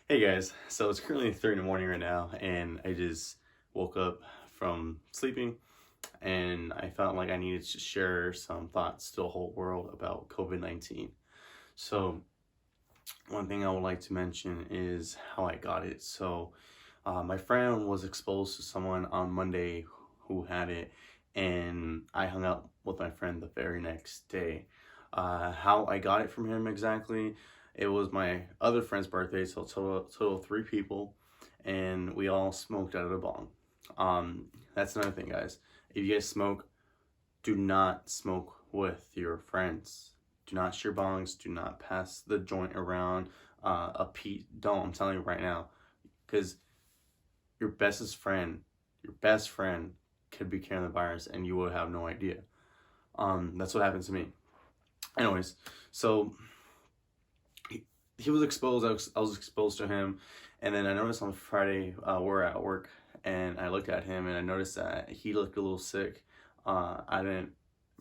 Hey guys, so it's currently 3 in the morning right now, and I just woke up from sleeping, and I felt like I needed to share some thoughts to the whole world about COVID-19. So, one thing I would like to mention is how I got it. My friend was exposed to someone on Monday who had it, and I hung out with my friend the very next day. How I got it from him exactly, it was my other friend's birthday, so total of three people, and we all smoked out of a bong. That's another thing, guys. If you guys smoke, do not smoke with your friends. Do not share bongs. Do not pass the joint around. A Pete, don't. I'm telling you right now, because your best friend, could be carrying the virus, and you will have no idea. That's what happened to me. Anyways, so he was exposed. I was exposed to him, and then I noticed on Friday we're at work, and I looked at him and I noticed that he looked a little sick. I didn't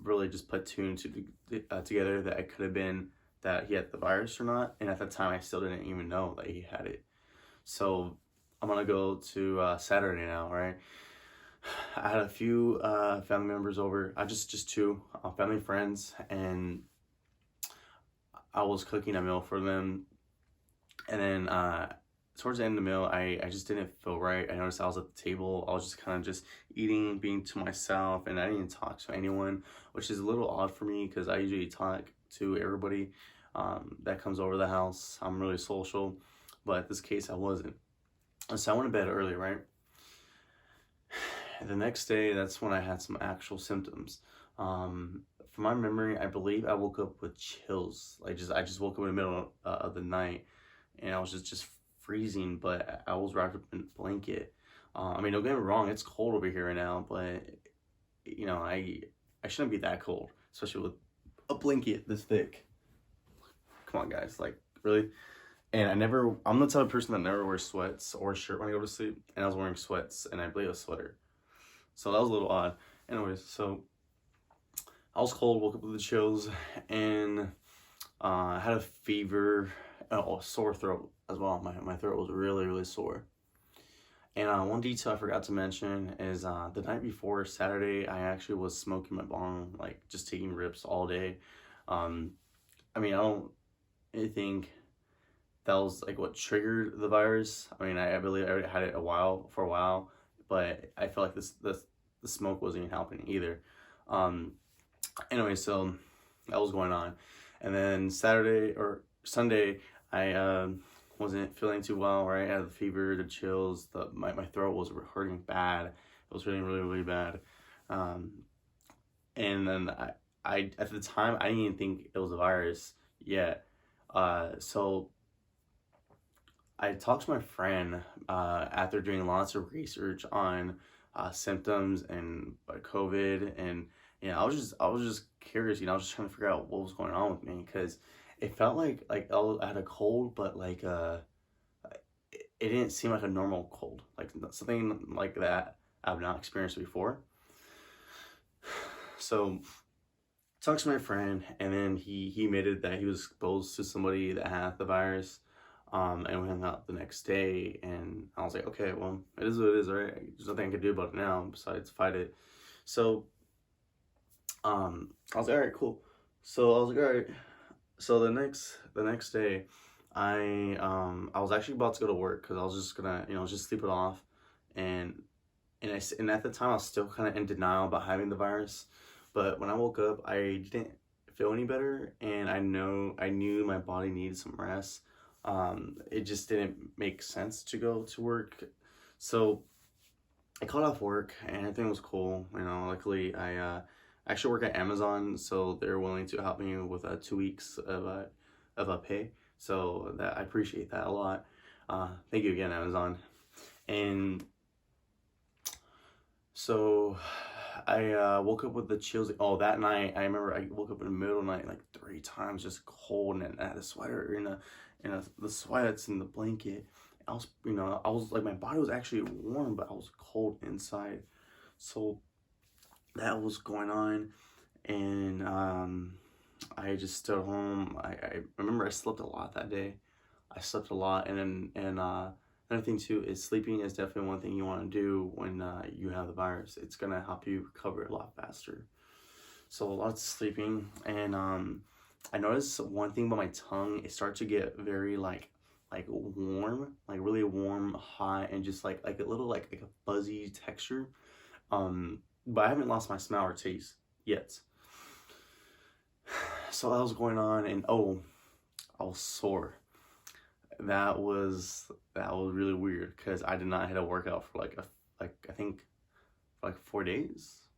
really just put two and two together that it could have been that he had the virus or not, and at that time I still didn't even know that he had it. So I'm gonna go to Saturday now, right? I had a few family members over. I just two family friends, and I was cooking a meal for them, and then towards the end of the meal, I just didn't feel right. I noticed I was at the table. I was just kind of just eating, being to myself, and I didn't talk to anyone, which is a little odd for me because I usually talk to everybody that comes over the house. I'm really social, but in this case, I wasn't. So I went to bed early, right? The next day, that's when I had some actual symptoms. From my memory, I believe I woke up with chills. I just woke up in the middle of the night, and I was just freezing. But I was wrapped up in a blanket. I mean, don't get me wrong, it's cold over here right now, but I shouldn't be that cold, especially with a blanket this thick. Come on, guys, like really. And I'm the type of person that never wears sweats or a shirt when I go to sleep, and I was wearing sweats and I believe a sweater. So that was a little odd. Anyways, so I was cold, woke up with the chills, and I had a fever, a sore throat as well. My throat was really, really sore. And one detail I forgot to mention is the night before Saturday, I actually was smoking my bong, like just taking rips all day. Um, I mean, I don't think that was like what triggered the virus. I mean, I believe I already had it for a while, but I felt like the smoke wasn't even helping either. Um, anyway, so that was going on, and then Saturday or Sunday, I wasn't feeling too well. Right, I had the fever, the chills, my throat was hurting bad. It was hurting really really bad, um, and then I at the time I didn't even think it was a virus yet. So I talked to my friend after doing lots of research on symptoms and COVID, and I was just curious. I was just trying to figure out what was going on with me because it felt like I had a cold, but it didn't seem like a normal cold, like something like that I've not experienced before. So talked to my friend, and then he admitted that he was exposed to somebody that had the virus. And we hung out the next day, and I was like, okay, well, it is what it is, right? There's nothing I can do about it now besides fight it. So, I was like, all right, cool. So I was like, all right. So the next day, I was actually about to go to work because I was just gonna just sleep it off, and and at the time I was still kind of in denial about having the virus, but when I woke up, I didn't feel any better, and I knew my body needed some rest. It just didn't make sense to go to work, so I called off work, and everything was cool. Luckily I actually work at Amazon, so they're willing to help me with 2 weeks of a pay. So that I appreciate that a lot. Thank you again, Amazon. And so I woke up with the chills. Oh, that night I remember I woke up in the middle of the night like three times, just cold, and I had a sweater the sweats and the blanket. I was like my body was actually warm, but I was cold inside. So that was going on, and I just stayed home. I remember I slept a lot that day. I slept a lot, and another thing too is sleeping is definitely one thing you want to do when you have the virus. It's gonna help you recover a lot faster. So lots of sleeping, and I noticed one thing about my tongue. It started to get very like warm, like really warm, hot, and just like a little like a fuzzy texture. But I haven't lost my smell or taste yet. So that was going on, and oh, I was sore. That was really weird because I did not hit a workout for like I think for like 4 days.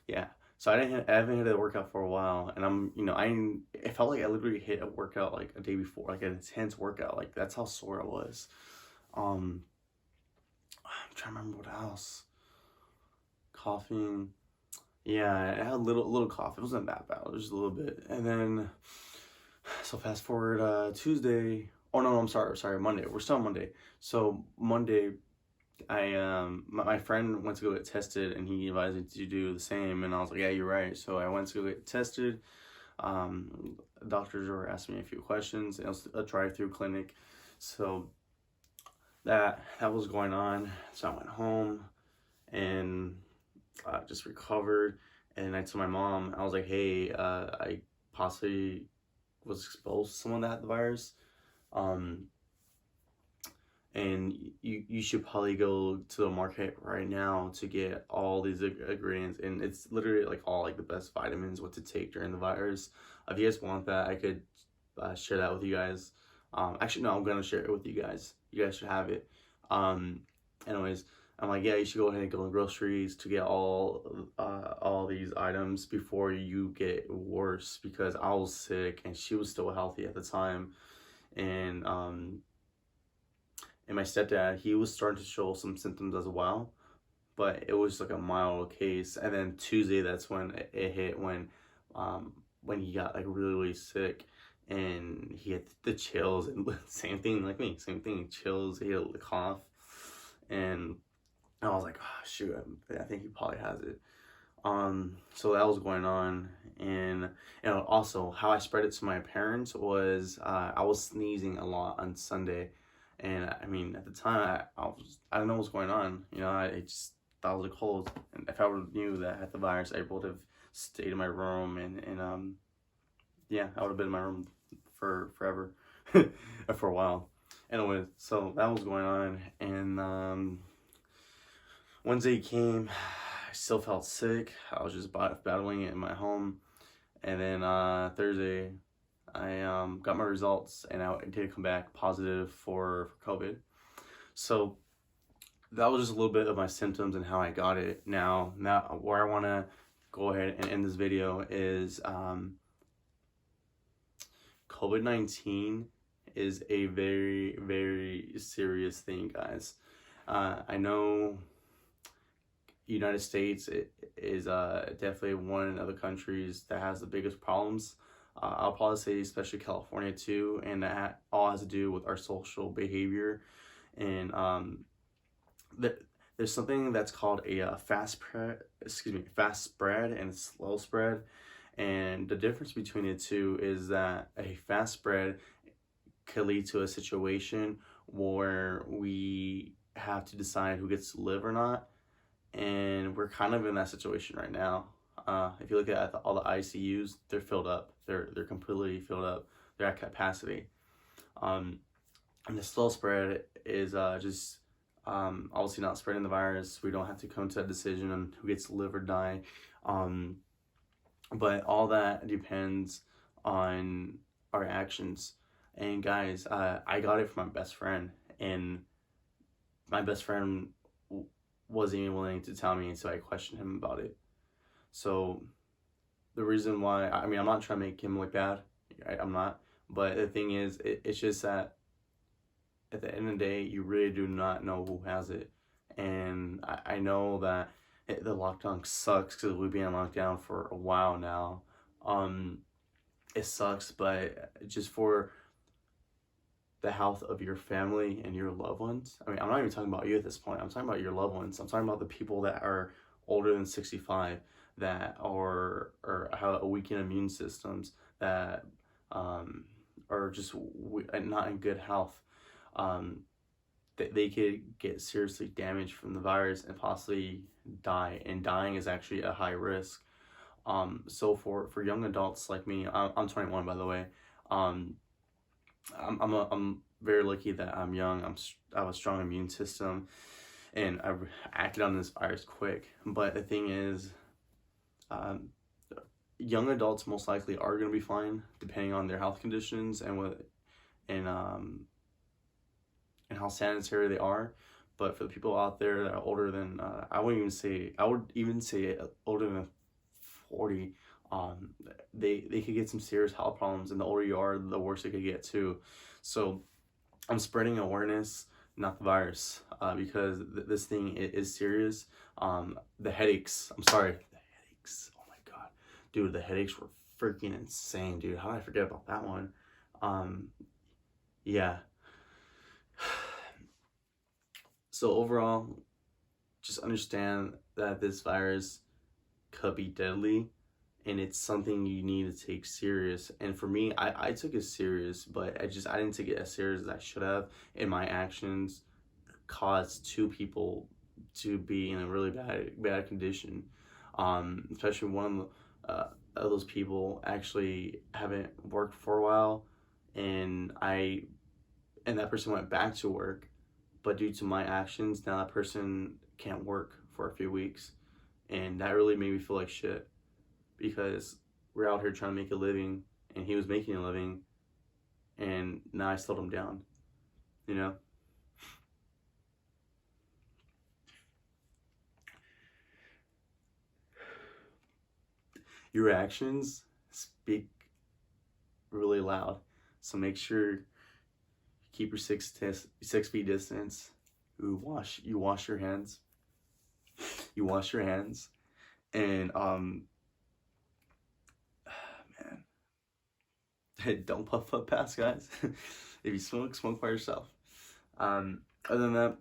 Yeah. So I haven't hit a workout for a while, and it felt like I literally hit a workout like a day before, like an intense workout. Like that's how sore I was. Um, I'm trying to remember what else. Coughing. Yeah, I had a little cough. It wasn't that bad. It was just a little bit. And then so fast forward Tuesday. Oh no, I'm sorry, Monday. We're still on Monday. So Monday my friend went to go get tested, and he advised me to do the same, and I was like, yeah, you're right. So I went to go get tested. Doctors were asking me a few questions. It was a drive-through clinic. So that was going on. So I went home and just recovered, and I told my mom, I was like, hey, I possibly was exposed to someone that had the virus. Um, and you should probably go to the market right now to get all these ingredients, and it's literally like all like the best vitamins what to take during the virus. If you guys want that, I could share that with you guys. Actually no, I'm gonna share it with you guys. You guys should have it. Anyways, I'm like, yeah, you should go ahead and go to groceries to get all these items before you get worse, because I was sick and she was still healthy at the time. And my stepdad, he was starting to show some symptoms as well, but it was like a mild case. And then Tuesday, that's when it hit, when he got like really, really sick, and he had the chills, and same thing like me, same thing, chills, he had the cough, and I was like, oh shoot, I think he probably has it. So that was going on, and also how I spread it to my parents was I was sneezing a lot on Sunday, and I mean at the time I don't know what's going on. I just thought it was a cold, and if I would have knew that I had the virus, I would have stayed in my room, and yeah, I would have been in my room for forever, for a while. Anyway, so that was going on, and Wednesday came. I still felt sick. I was just battling it in my home. And then Thursday, I got my results, and I did come back positive for COVID. So that was just a little bit of my symptoms and how I got it. Now where I want to go ahead and end this video is COVID-19 is a very, very serious thing, guys. I know United States is definitely one of the countries that has the biggest problems. I'll probably say especially California too, and that all has to do with our social behavior. And there's something that's called a fast spread and slow spread. And the difference between the two is that a fast spread could lead to a situation where we have to decide who gets to live or not. And we're kind of in that situation right now. If you look at all the ICUs, they're filled up. They're completely filled up. They're at capacity. And the slow spread is just obviously not spreading the virus. We don't have to come to a decision on who gets to live or die. But all that depends on our actions. And guys, I got it from my best friend, and my best friend wasn't even willing to tell me, so I questioned him about it. So the reason why, I mean, I'm not trying to make him look bad, I'm not, but the thing is, it's just that at the end of the day, you really do not know who has it. And I know that the lockdown sucks because we've been in lockdown for a while now. It sucks, but just for the health of your family and your loved ones. I mean, I'm not even talking about you at this point. I'm talking about your loved ones. I'm talking about the people that are older than 65, that are have a weakened immune systems, that are just not in good health, they could get seriously damaged from the virus and possibly die. And dying is actually a high risk. So for young adults like me, I'm 21 by the way. Um, I'm very lucky that I'm young. I have a strong immune system, and I acted on this virus quick. But the thing is, um, young adults most likely are going to be fine depending on their health conditions and and how sanitary they are. But for the people out there that are older than I would even say older than 40, they could get some serious health problems, and the older you are, the worse it could get too. So I'm spreading awareness, not the virus, because this thing is serious. The headaches, I'm sorry, the headaches, oh my god, dude, the headaches were freaking insane, dude. How did I forget about that one? Yeah. So overall, just understand that this virus could be deadly, and it's something you need to take serious. And for me, I took it serious, but I didn't take it as serious as I should have, and my actions caused two people to be in a really bad condition. Especially one of those people actually haven't worked for a while, and that person went back to work, but due to my actions, now that person can't work for a few weeks, and that really made me feel like shit, because we're out here trying to make a living, and he was making a living, and now I slowed him down, you know? Your actions speak really loud, so make sure keep your 6 feet distance. You wash your hands. You wash your hands, and man, don't puff up past, guys. If you smoke by yourself. Other than that,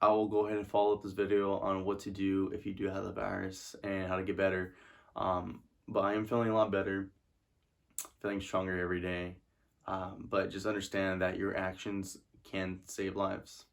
I will go ahead and follow up this video on what to do if you do have the virus and how to get better. But I am feeling a lot better, feeling stronger every day. But just understand that your actions can save lives.